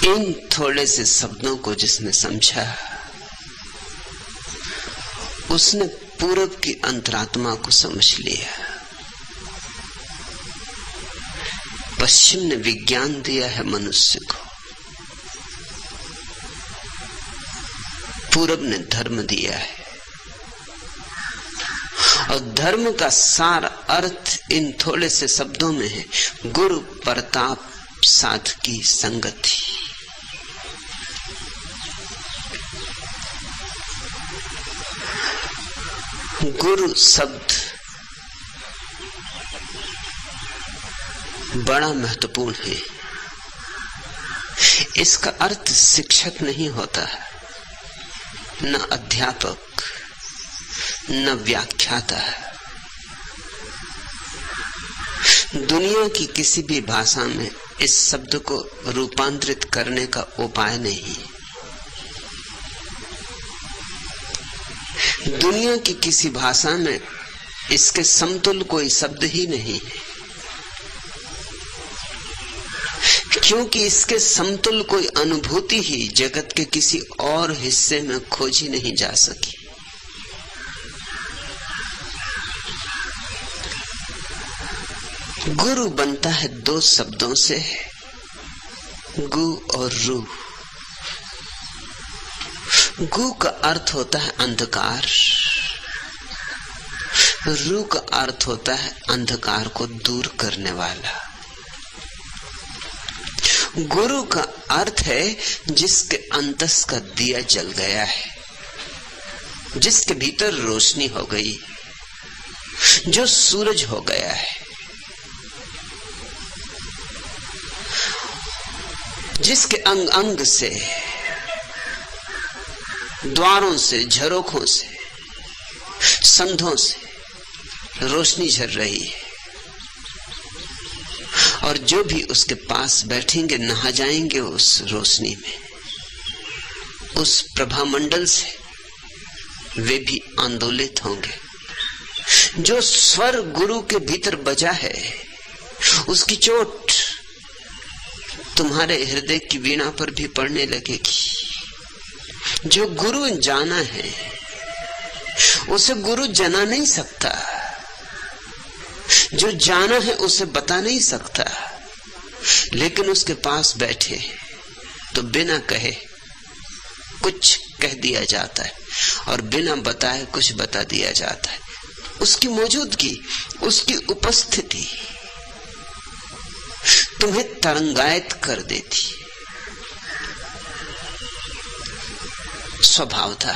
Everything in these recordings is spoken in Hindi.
इन थोड़े से शब्दों को जिसने समझा, उसने पूरब की अंतरात्मा को समझ लिया। पश्चिम ने विज्ञान दिया है मनुष्य को, पूरब ने धर्म दिया है। और धर्म का सार अर्थ इन थोड़े से शब्दों में है, गुरु प्रताप साधकी संगति। गुरु शब्द बड़ा महत्वपूर्ण है। इसका अर्थ शिक्षक नहीं होता, न अध्यापक, न व्याख्याता। दुनिया की किसी भी भाषा में इस शब्द को रूपांतरित करने का उपाय नहीं। दुनिया की किसी भाषा में इसके समतुल्य कोई शब्द ही नहीं है, क्योंकि इसके समतुल्य कोई अनुभूति ही जगत के किसी और हिस्से में खोजी नहीं जा सकी। गुरु बनता है दो शब्दों से, गु और रू। गु का अर्थ होता है अंधकार, रू का अर्थ होता है अंधकार को दूर करने वाला। गुरु का अर्थ है जिसके अंतस का दिया जल गया है, जिसके भीतर रोशनी हो गई, जो सूरज हो गया है, जिसके अंग अंग से, द्वारों से, झरोखों से, संधों से रोशनी झर रही है। और जो भी उसके पास बैठेंगे नहा जाएंगे उस रोशनी में, उस प्रभा मंडल से वे भी आंदोलित होंगे। जो स्वर गुरु के भीतर बजा है, उसकी चोट तुम्हारे हृदय की वीणा पर भी पड़ने लगेगी। जो गुरु जाना है उसे गुरु जना नहीं सकता, जो जाना है उसे बता नहीं सकता, लेकिन उसके पास बैठे तो बिना कहे कुछ कह दिया जाता है और बिना बताए कुछ बता दिया जाता है। उसकी मौजूदगी, उसकी उपस्थिति तुम्हें तरंगायित कर देती। स्वभाव था,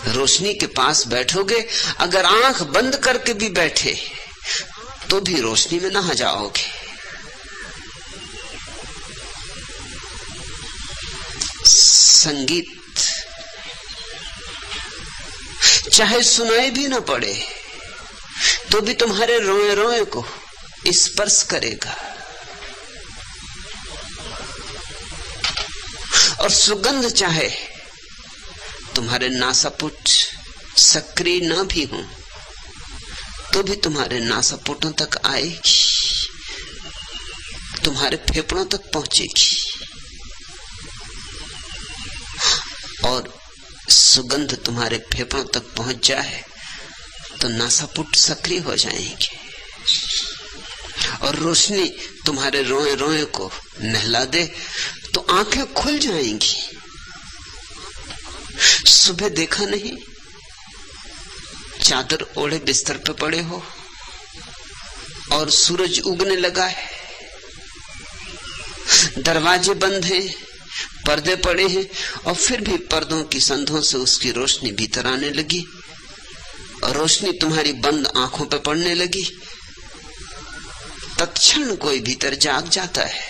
रोशनी के पास बैठोगे, अगर आंख बंद करके भी बैठे तो भी रोशनी में नहा जाओगे। संगीत चाहे सुनाई भी ना पड़े तो भी तुम्हारे रोए रोए को स्पर्श करेगा। और सुगंध चाहे तुम्हारे नासापुट सक्रिय ना भी हो तो भी तुम्हारे नासापुटों तक आएगी, तुम्हारे फेफड़ों तक पहुंचेगी। और सुगंध तुम्हारे फेफड़ों तक पहुंच जाए तो नासापुट सक्रिय हो जाएंगे और रोशनी तुम्हारे रोए रोए को नहला दे तो आंखें खुल जाएंगी। सुबह देखा नहीं, चादर ओढ़े बिस्तर पे पड़े हो और सूरज उगने लगा है, दरवाजे बंद हैं, पर्दे पड़े हैं, और फिर भी पर्दों की संधों से उसकी रोशनी भीतर आने लगी और रोशनी तुम्हारी बंद आंखों पे पड़ने लगी। तत्क्षण कोई भीतर जाग जाता है,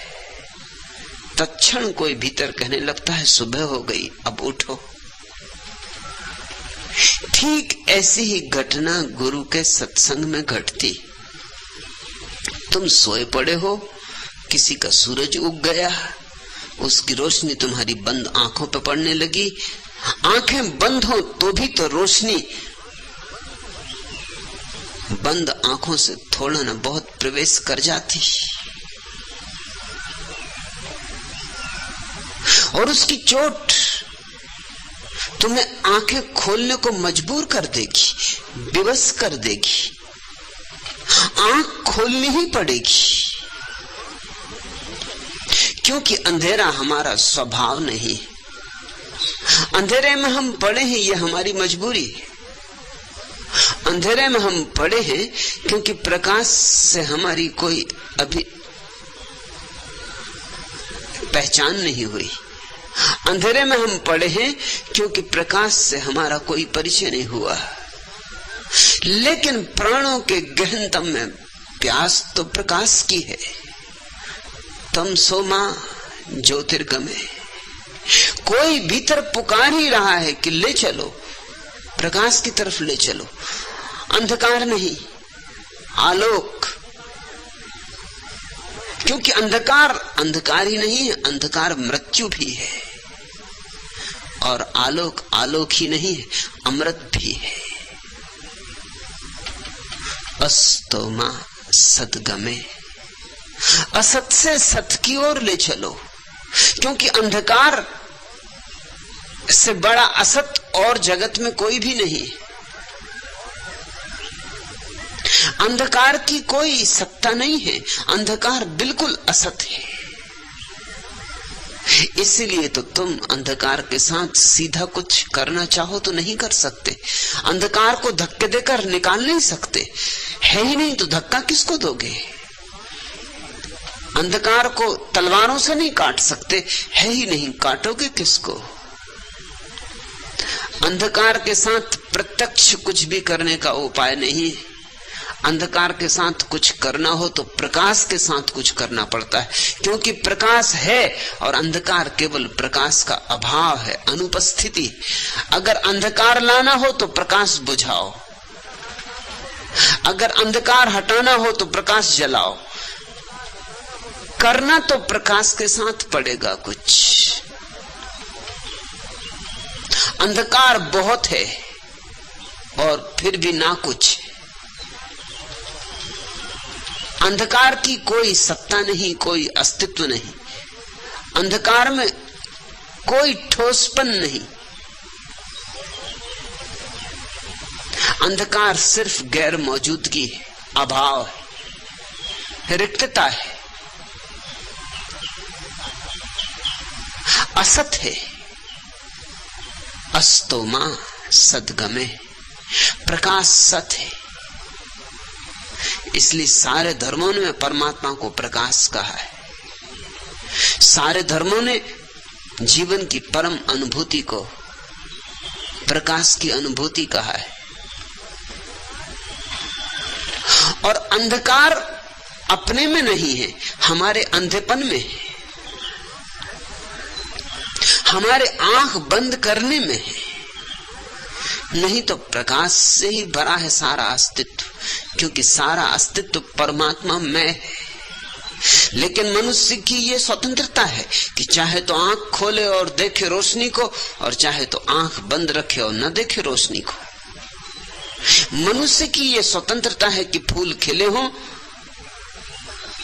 तत्क्षण कोई भीतर कहने लगता है सुबह हो गई, अब उठो। ठीक ऐसी ही घटना गुरु के सत्संग में घटती। तुम सोए पड़े हो, किसी का सूरज उग गया, उसकी रोशनी तुम्हारी बंद आंखों पर पड़ने लगी। आंखें बंद हो तो भी तो रोशनी बंद आंखों से थोड़ा ना बहुत प्रवेश कर जाती। और उसकी चोट तुम्हें आंखें खोलने को मजबूर कर देगी, विवश कर देगी। आंख खोलनी ही पड़ेगी, क्योंकि अंधेरा हमारा स्वभाव नहीं। अंधेरे में हम पड़े हैं, ये हमारी मजबूरी है। अंधेरे में हम पड़े हैं क्योंकि प्रकाश से हमारी कोई अभी पहचान नहीं हुई। अंधेरे में हम पड़े हैं क्योंकि प्रकाश से हमारा कोई परिचय नहीं हुआ। लेकिन प्राणों के गहनतम में प्यास तो प्रकाश की है। तम सो मां ज्योतिर्गमे। कोई भीतर पुकार ही रहा है कि ले चलो, प्रकाश की तरफ ले चलो। अंधकार नहीं, आलोक। क्योंकि अंधकार अंधकार ही नहीं है, अंधकार मृत्यु भी है। और आलोक आलोक ही नहीं है, अमृत भी है। अस्तो मां सद्गमे। असत से सत की ओर ले चलो, क्योंकि अंधकार से बड़ा असत और जगत में कोई भी नहीं। अंधकार की कोई सत्ता नहीं है, अंधकार बिल्कुल असत है। इसलिए तो तुम अंधकार के साथ सीधा कुछ करना चाहो तो नहीं कर सकते। अंधकार को धक्के देकर निकाल नहीं सकते, है ही नहीं तो धक्का किसको दोगे। अंधकार को तलवारों से नहीं काट सकते, है ही नहीं, काटोगे किसको। अंधकार के साथ प्रत्यक्ष कुछ भी करने का उपाय नहीं है। अंधकार के साथ कुछ करना हो तो प्रकाश के साथ कुछ करना पड़ता है, क्योंकि प्रकाश है और अंधकार केवल प्रकाश का अभाव है, अनुपस्थिति। अगर अंधकार लाना हो तो प्रकाश बुझाओ, अगर अंधकार हटाना हो तो प्रकाश जलाओ। करना तो प्रकाश के साथ पड़ेगा कुछ। अंधकार बहुत है और फिर भी ना कुछ। अंधकार की कोई सत्ता नहीं, कोई अस्तित्व नहीं। अंधकार में कोई ठोसपन नहीं। अंधकार सिर्फ गैर मौजूदगी है, अभाव है, रिक्तता है, असत है। अस्तो मां सद्गमे। प्रकाश सत है। इसलिए सारे धर्मों ने परमात्मा को प्रकाश कहा है। सारे धर्मों ने जीवन की परम अनुभूति को प्रकाश की अनुभूति कहा है। और अंधकार अपने में नहीं है, हमारे अंधेपन में है, हमारे आंख बंद करने में है। नहीं तो प्रकाश से ही भरा है सारा अस्तित्व, क्योंकि सारा अस्तित्व परमात्मा में है। लेकिन मनुष्य की ये स्वतंत्रता है कि चाहे तो आंख खोले और देखे रोशनी को, और चाहे तो आंख बंद रखे और न देखे रोशनी को। मनुष्य की ये स्वतंत्रता है कि फूल खिले हों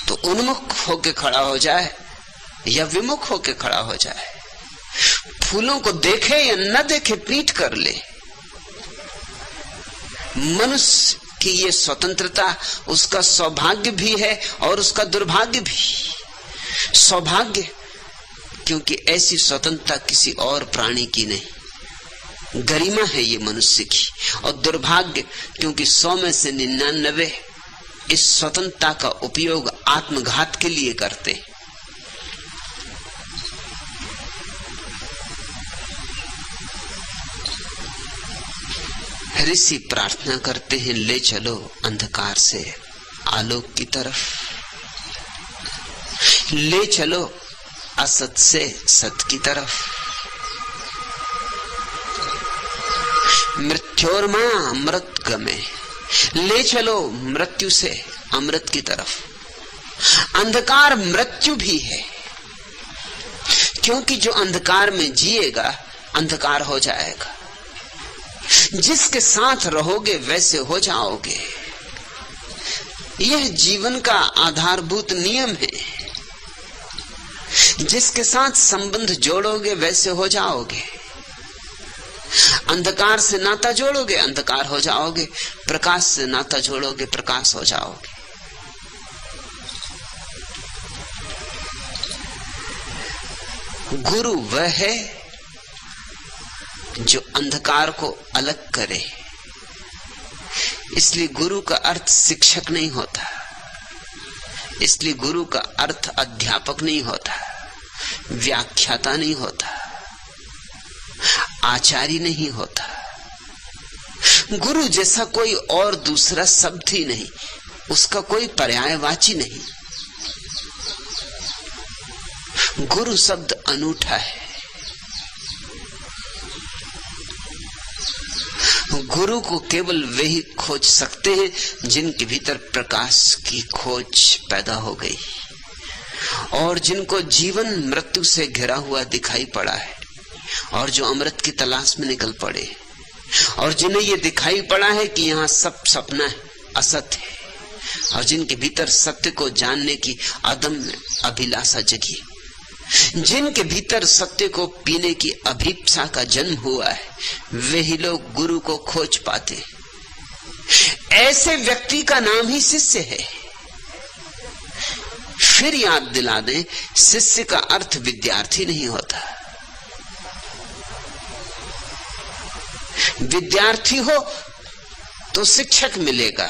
तो उन्मुख होके खड़ा हो जाए या विमुख होके खड़ा हो जाए, फूलों को देखे या न देखे पीठ कर ले। मनुष्य की ये स्वतंत्रता उसका सौभाग्य भी है और उसका दुर्भाग्य भी। सौभाग्य क्योंकि ऐसी स्वतंत्रता किसी और प्राणी की नहीं, गरिमा है ये मनुष्य की। और दुर्भाग्य क्योंकि 100 में से 99 इस स्वतंत्रता का उपयोग आत्मघात के लिए करते। ऋषि प्रार्थना करते हैं, ले चलो अंधकार से आलोक की तरफ, ले चलो असत से सत की तरफ। मृत्योर्मा अमृत गमे। ले चलो मृत्यु से अमृत की तरफ। अंधकार मृत्यु भी है, क्योंकि जो अंधकार में जिएगा अंधकार हो जाएगा। जिसके साथ रहोगे वैसे हो जाओगे। यह जीवन का आधारभूत नियम है। जिसके साथ संबंध जोड़ोगे वैसे हो जाओगे। अंधकार से नाता जोड़ोगे, अंधकार हो जाओगे। प्रकाश से नाता जोड़ोगे, प्रकाश हो जाओगे। गुरु वह है जो अंधकार को अलग करे। इसलिए गुरु का अर्थ शिक्षक नहीं होता, इसलिए गुरु का अर्थ अध्यापक नहीं होता, व्याख्याता नहीं होता, आचार्य नहीं होता। गुरु जैसा कोई और दूसरा शब्द ही नहीं, उसका कोई पर्यायवाची नहीं। गुरु शब्द अनूठा है। गुरु को केवल वे ही खोज सकते हैं जिनके भीतर प्रकाश की खोज पैदा हो गई और जिनको जीवन मृत्यु से घिरा हुआ दिखाई पड़ा है और जो अमृत की तलाश में निकल पड़े और जिन्हें ये दिखाई पड़ा है कि यहाँ सब सपना है, असत है, और जिनके भीतर सत्य को जानने की अदम्य अभिलाषा जगी, जिनके भीतर सत्य को पीने की अभिप्सा का जन्म हुआ है, वे ही लोग गुरु को खोज पाते। ऐसे व्यक्ति का नाम ही शिष्य है। फिर याद दिला दें, शिष्य का अर्थ विद्यार्थी नहीं होता। विद्यार्थी हो तो शिक्षक मिलेगा,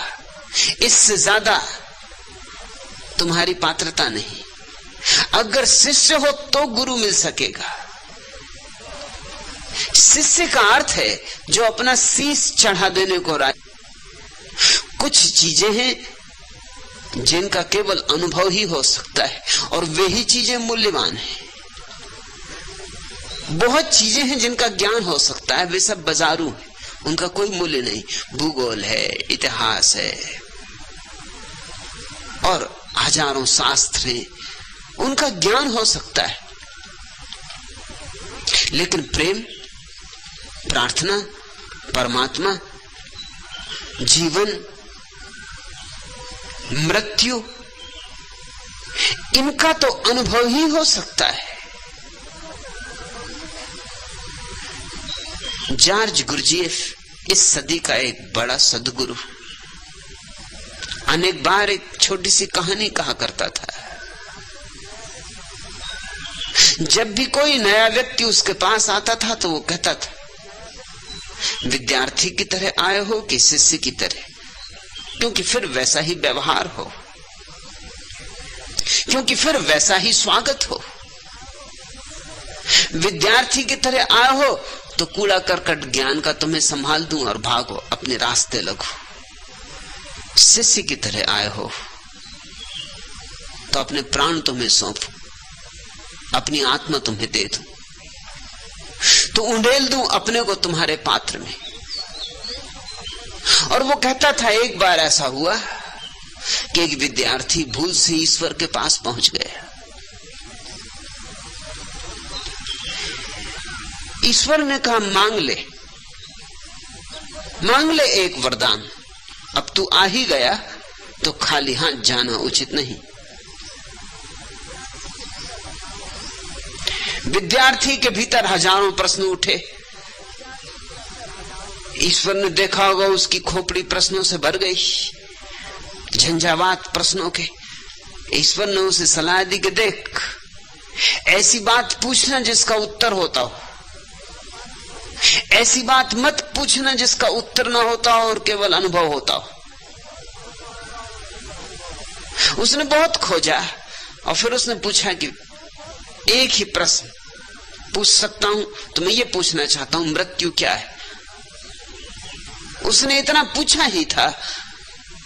इससे ज्यादा तुम्हारी पात्रता नहीं। अगर शिष्य हो तो गुरु मिल सकेगा। शिष्य का अर्थ है जो अपना शीश चढ़ा देने को राजी। कुछ चीजें हैं जिनका केवल अनुभव ही हो सकता है और वे ही चीजें मूल्यवान हैं। बहुत चीजें हैं जिनका ज्ञान हो सकता है, वे सब बाजारू हैं, उनका कोई मूल्य नहीं। भूगोल है, इतिहास है और हजारों शास्त्र हैं, उनका ज्ञान हो सकता है। लेकिन प्रेम, प्रार्थना, परमात्मा, जीवन, मृत्यु, इनका तो अनुभव ही हो सकता है। जॉर्ज गुरजीएफ इस सदी का एक बड़ा सद्गुरु अनेक बार एक छोटी सी कहानी कहा करता था। जब भी कोई नया व्यक्ति उसके पास आता था तो वो कहता था, विद्यार्थी की तरह आए हो कि शिष्य की तरह, क्योंकि फिर वैसा ही व्यवहार हो, क्योंकि फिर वैसा ही स्वागत हो। विद्यार्थी की तरह आए हो तो कूड़ा करकट ज्ञान का तुम्हें संभाल दूं और भागो, अपने रास्ते लगो। शिष्य की तरह आए हो तो अपने प्राण तुम्हें सौंपू, अपनी आत्मा तुम्हें दे दूं, तो उंडेल दूं अपने को तुम्हारे पात्र में। और वो कहता था, एक बार ऐसा हुआ कि एक विद्यार्थी भूल से ईश्वर के पास पहुंच गया। ईश्वर ने कहा, मांग ले एक वरदान। अब तू आ ही गया तो खाली हाथ जाना उचित नहीं। विद्यार्थी के भीतर हजारों प्रश्न उठे। ईश्वर ने देखा होगा उसकी खोपड़ी प्रश्नों से भर गई, झंझावात प्रश्नों के। ईश्वर ने उसे सलाह दी कि देख, ऐसी बात पूछना जिसका उत्तर होता हो, ऐसी बात मत पूछना जिसका उत्तर ना होता हो और केवल अनुभव होता हो। उसने बहुत खोजा और फिर उसने पूछा कि एक ही प्रश्न पूछ सकता हूं, तो मैं ये पूछना चाहता हूं, मृत्यु क्या है? उसने इतना पूछा ही था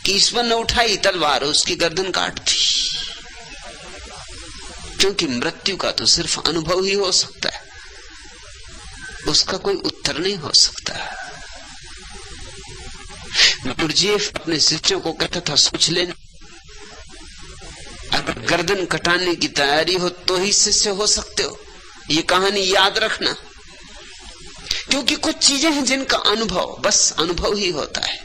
कि ईश्वर ने उठाई तलवार उसकी गर्दन काट दी, क्योंकि मृत्यु का तो सिर्फ अनुभव ही हो सकता है, उसका कोई उत्तर नहीं हो सकता। गुरजीएफ अपने शिष्यों को कहता था, सोच लेना, अगर गर्दन कटाने की तैयारी हो तो ही शिष्य हो सकते हो। ये कहानी याद रखना, क्योंकि कुछ चीजें हैं जिनका अनुभव, बस अनुभव ही होता है।